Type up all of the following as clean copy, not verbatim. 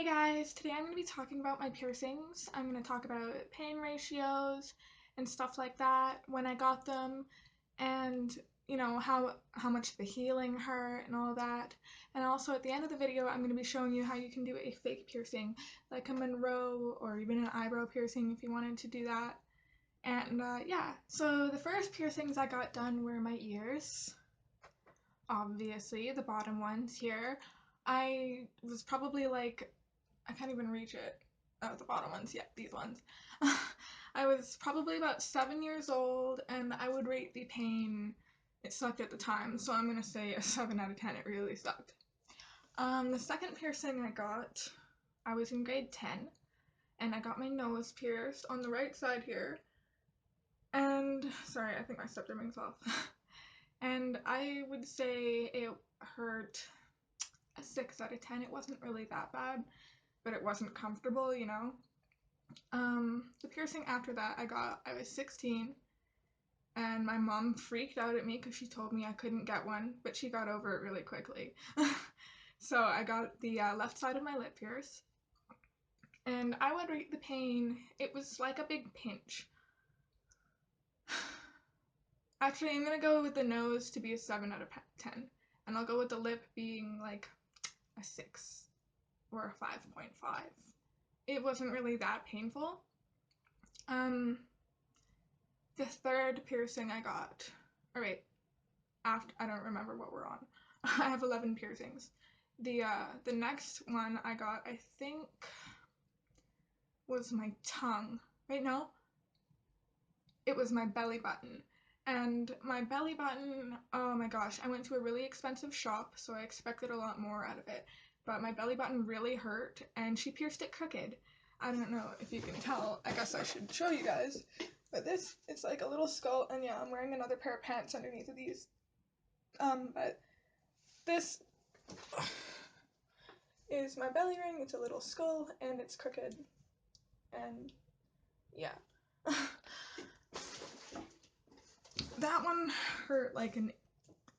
Hey guys, today I'm going to be talking about my piercings. I'm going to talk about pain ratios and stuff like that, when I got them, and how much the healing hurt and all that. And also at the end of the video I'm going to be showing you how you can do a fake piercing, like a Monroe or even an eyebrow piercing if you wanted to do that. And yeah, so the first piercings I got done were my ears. Obviously, the bottom ones here. I was probably like, I can't even reach it. Oh, the bottom ones, yeah, these ones. I was probably about 7 years old, and I would rate the pain, it sucked at the time, so I'm gonna say a 7 out of 10, it really sucked. The second piercing I was in grade 10, and I got my nose pierced on the right side here, and, sorry, I think my septum rings off. And I would say it hurt a 6 out of 10, it wasn't really that bad, but it wasn't comfortable, you know? The piercing after that I was 16, and my mom freaked out at me because she told me I couldn't get one, but she got over it really quickly. So I got the left side of my lip pierced, and I would rate the pain, it was like a big pinch. Actually, I'm gonna go with the nose to be a 7 out of 10, and I'll go with the lip being like a 6 or a 5.5. It wasn't really that painful. The third piercing I got, or wait, after, I don't remember what we're on. I have 11 piercings. The next one I got, I think, was my tongue. Wait, no. It was my belly button. And my belly button, oh my gosh, I went to a really expensive shop, so I expected a lot more out of it. But my belly button really hurt, and she pierced it crooked. I don't know if you can tell. I guess I should show you guys. But this, it's like a little skull, and yeah, I'm wearing another pair of pants underneath of these. But this is my belly ring. It's a little skull, and it's crooked. And yeah. That one hurt like an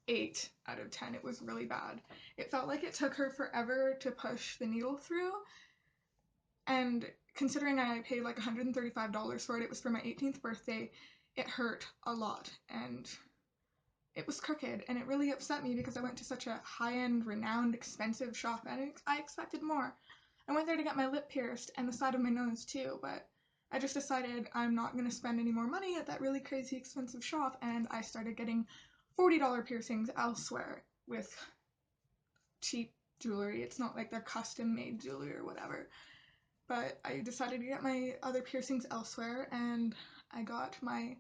8 out of 10. It was really bad. It felt like it took her forever to push the needle through, and considering I paid like $135 for it, it was for my 18th birthday, it hurt a lot, and it was crooked, and it really upset me because I went to such a high-end, renowned, expensive shop, and I expected more. I went there to get my lip pierced, and the side of my nose too, but I just decided I'm not going to spend any more money at that really crazy expensive shop, and I started getting $40 piercings elsewhere with cheap jewelry. It's not like they're custom-made jewelry or whatever. But I decided to get my other piercings elsewhere, and I got my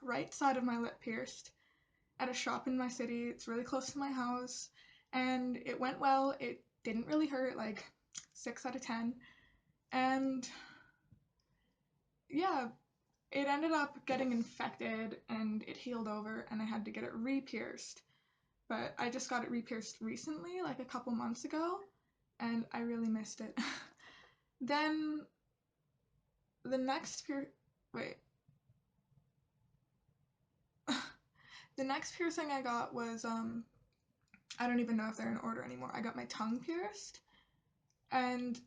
right side of my lip pierced at a shop in my city. It's really close to my house, and it went well. It didn't really hurt, like 6 out of 10. And yeah, it ended up getting infected and it healed over, and I had to get it re-pierced. But I just got it re-pierced recently, like a couple months ago, and I really missed it. Then the next wait. The next piercing I got was, I don't even know if they're in order anymore. I got my tongue pierced, and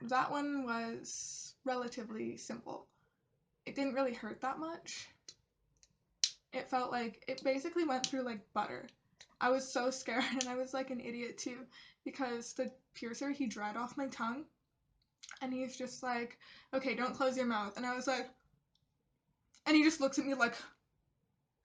that one was relatively simple. It didn't really hurt that much. It felt like, it basically went through like butter. I was so scared, and I was like an idiot too, because the piercer, he dried off my tongue, and he's just like, okay, don't close your mouth. And I was like, and he just looks at me like,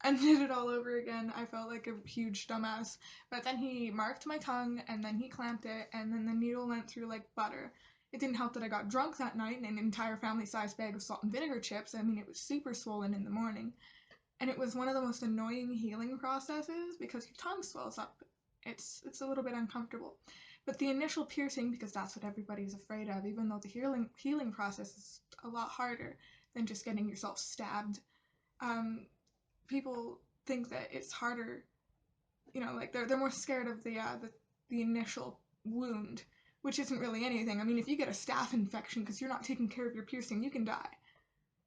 and did it all over again. I felt like a huge dumbass. But then he marked my tongue, and then he clamped it, and then the needle went through like butter. It didn't help that I got drunk that night and an entire family-sized bag of salt and vinegar chips. I mean, it was super swollen in the morning. And it was one of the most annoying healing processes because your tongue swells up. It's a little bit uncomfortable. But the initial piercing, because that's what everybody's afraid of, even though the healing process is a lot harder than just getting yourself stabbed, people think that it's harder, you know, like they're more scared of the initial wound, which isn't really anything. I mean, if you get a staph infection because you're not taking care of your piercing, you can die.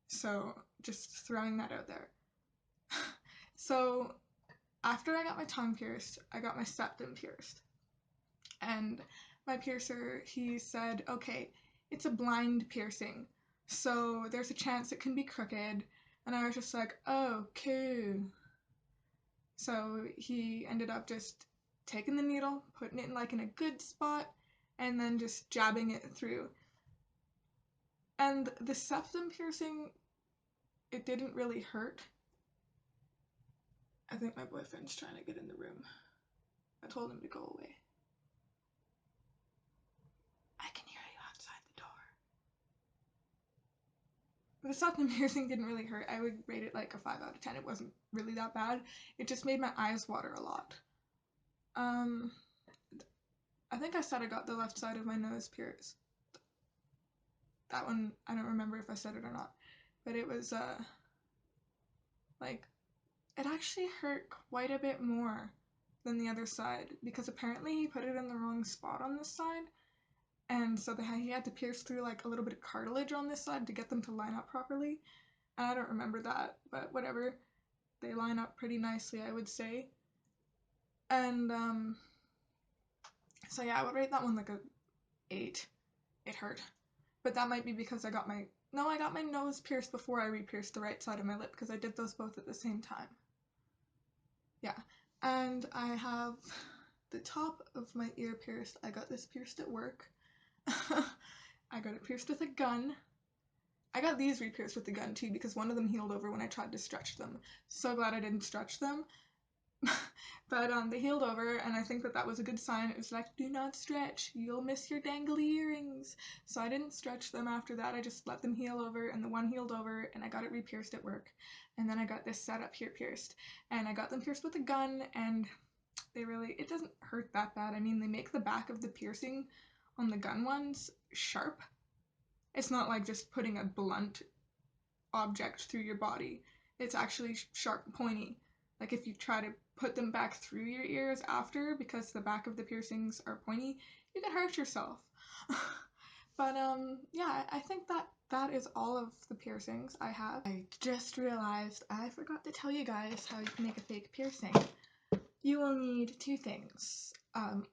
So just throwing that out there. So after I got my tongue pierced, I got my septum pierced. And my piercer, he said, okay, it's a blind piercing, so there's a chance it can be crooked. And I was just like, oh, cool. So he ended up just taking the needle, putting it in like in a good spot, and then just jabbing it through. And the septum piercing, it didn't really hurt. I think my boyfriend's trying to get in the room. I told him to go away. I can hear you outside the door. The septum piercing didn't really hurt. I would rate it like a 5 out of 10. It wasn't really that bad. It just made my eyes water a lot. I think I said I got the left side of my nose pierced. That one, I don't remember if I said it or not. But it was, like, it actually hurt quite a bit more than the other side, because apparently he put it in the wrong spot on this side, and so he had to pierce through like a little bit of cartilage on this side to get them to line up properly. And I don't remember that, but whatever. They line up pretty nicely, I would say. And so yeah, I would rate that one like a 8. It hurt, but that might be because I got my nose pierced before I re-pierced the right side of my lip, because I did those both at the same time. Yeah, and I have the top of my ear pierced. I got this pierced at work. I got it pierced with a gun. I got these re-pierced with the gun too, because one of them healed over when I tried to stretch them. So glad I didn't stretch them. But they healed over, and I think that was a good sign. It was like, do not stretch, you'll miss your dangly earrings. So I didn't stretch them after that. I just let them heal over, and the one healed over, and I got it re-pierced at work. And then I got this set up here pierced, and I got them pierced with a gun, and it doesn't hurt that bad. I mean, they make the back of the piercing on the gun ones sharp. It's not like just putting a blunt object through your body. It's actually sharp, pointy. Like if you try to put them back through your ears after, because the back of the piercings are pointy, you can hurt yourself. But yeah, I think that is all of the piercings I have. I just realized I forgot to tell you guys how you can make a fake piercing. You will need 2 things.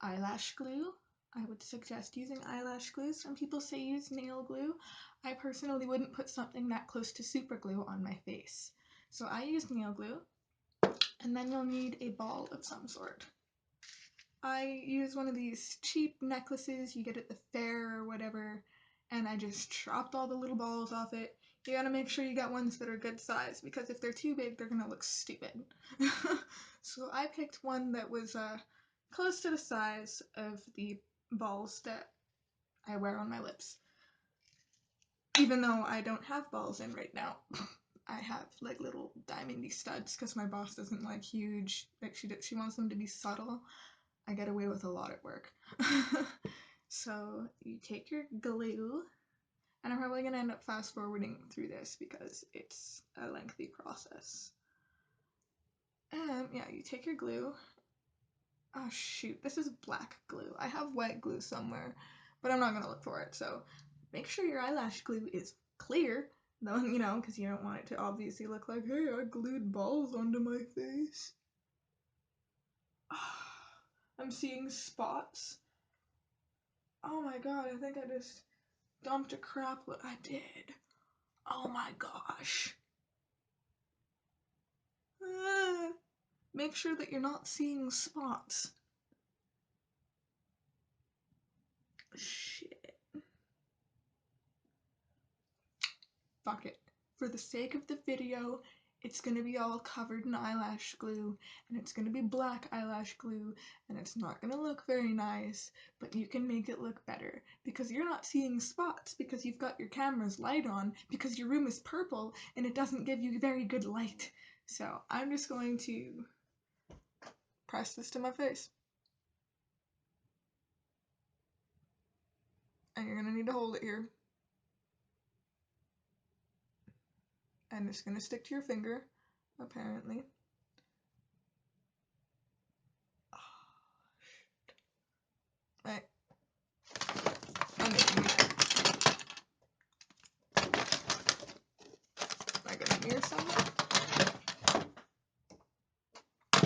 Eyelash glue. I would suggest using eyelash glue. Some people say use nail glue. I personally wouldn't put something that close to super glue on my face. So I use nail glue. And then you'll need a ball of some sort. I use one of these cheap necklaces you get at the fair or whatever, and I just chopped all the little balls off it. You gotta make sure you get ones that are good size, because if they're too big, they're gonna look stupid. So I picked one that was close to the size of the balls that I wear on my lips. Even though I don't have balls in right now. I have like little diamondy studs, because my boss doesn't like huge, like she wants them to be subtle. I get away with a lot at work. So you take your glue, and I'm probably gonna end up fast forwarding through this because it's a lengthy process. And yeah, you take your glue. Oh shoot, this is black glue. I have white glue somewhere, but I'm not gonna look for it. So make sure your eyelash glue is clear, though, you know, because you don't want it to obviously look like, hey, I glued balls onto my face. I'm seeing spots. Oh my god, I think I just dumped a crap what I did. Oh my gosh. Make sure that you're not seeing spots. Shit. Fuck it. For the sake of the video, it's gonna be all covered in eyelash glue, and it's gonna be black eyelash glue, and it's not gonna look very nice, but you can make it look better, because you're not seeing spots, because you've got your camera's light on, because your room is purple, and it doesn't give you very good light. So I'm just going to press this to my face. And you're gonna need to hold it here. And it's gonna stick to your finger, apparently. Right. And I got a mirror somewhere. I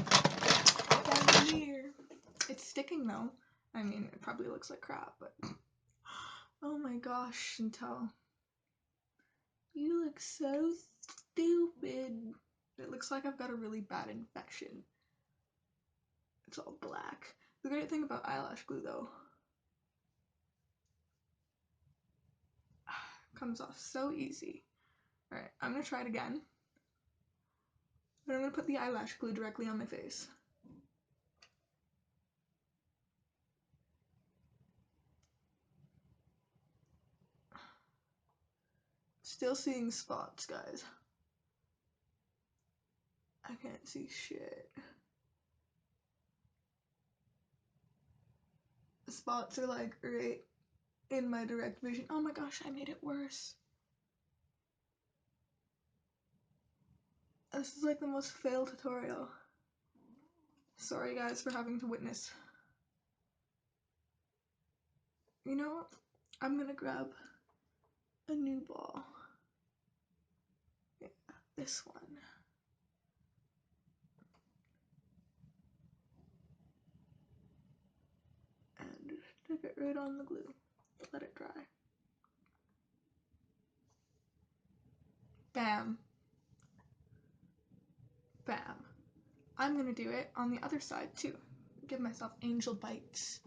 found a mirror. It's sticking though. I mean, it probably looks like crap, but oh my gosh, Chantel. You look so stupid. It looks like I've got a really bad infection. It's all black. The great thing about eyelash glue, though, comes off so easy. Alright, I'm gonna try it again. But I'm gonna put the eyelash glue directly on my face. Still seeing spots, guys. I can't see shit. The spots are like right in my direct vision. Oh my gosh, I made it worse. This is like the most fail tutorial. Sorry guys for having to witness. You know what? I'm gonna grab a new ball. Yeah, this one. And stick it right on the glue. Let it dry. Bam. Bam. I'm gonna do it on the other side too. Give myself angel bites.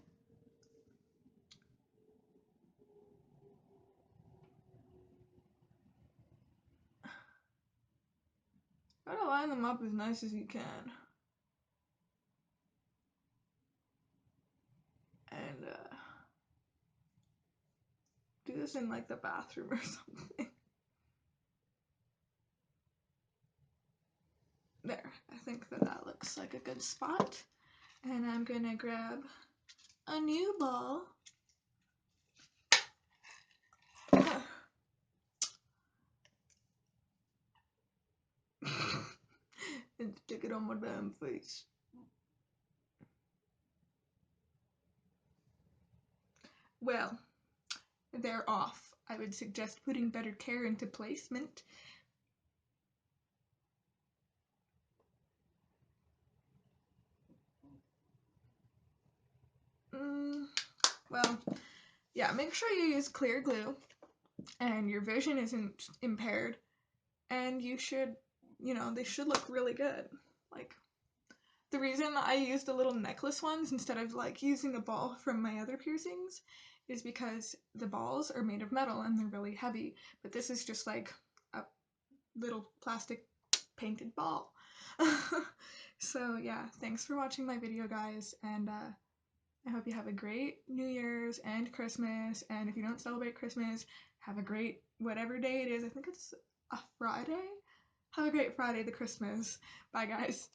Try to line them up as nice as you can. And do this in like the bathroom or something. There, I think that looks like a good spot. And I'm gonna grab a new ball. And stick it on my damn face. Well, they're off. I would suggest putting better care into placement. Well, yeah, make sure you use clear glue and your vision isn't impaired, and you should, they should look really good. Like, the reason I used the little necklace ones instead of like using the ball from my other piercings is because the balls are made of metal and they're really heavy, but this is just like a little plastic painted ball. So yeah, thanks for watching my video, guys, and I hope you have a great New Year's and Christmas, and if you don't celebrate Christmas, have a great whatever day it is. I think it's a Friday. Have a great Friday the Christmas. Bye, guys.